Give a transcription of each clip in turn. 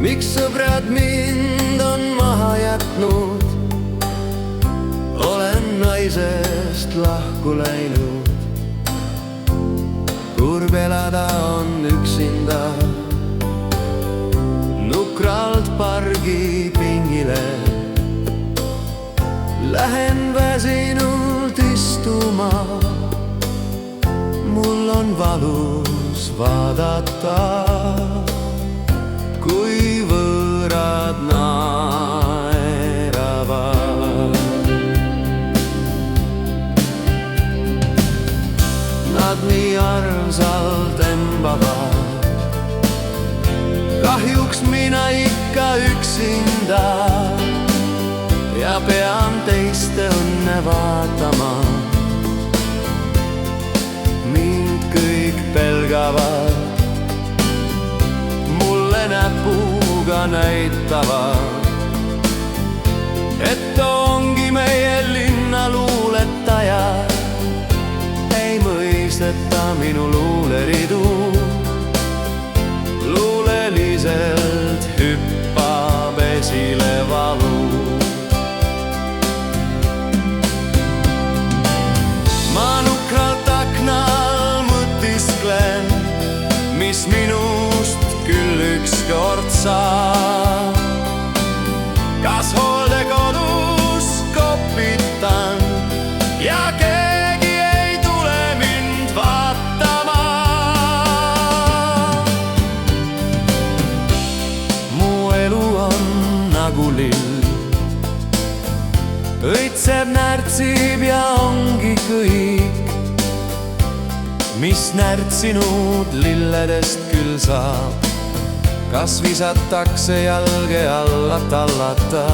miks sõbrad mind on maha jätnud? Olen naisest lahku läinud. Kurb elada on üksinda, nukralt pargipingile. Lähen väsinult istuma, mul on valus vaadata, kui võõrad naeravad. Nad nii armsalt embavad, kahjuks mina ikka üksinda ja pean teiste õnne vaatama. Mind kõik pelgavad, mulle näpuga näitavad, et ongi meie linna luuletaja. Ei mõisteta minu luuleridu, luuleliselt hüppab esile valu. Ma nukralt aknal mõtisklen, mis minust küll ükskord saab. Kas hooldekodus kopitan ja keegi ei tule mind vaatama? Mu elu on nagu lill, õitseb, närtsib ja ongi kõik, mis närtsinud lilledest küll saab. Kas visatakse jalge alla tallata?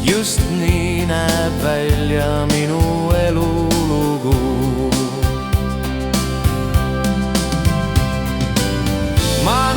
Just nii näeb välja minu elulugu. Ma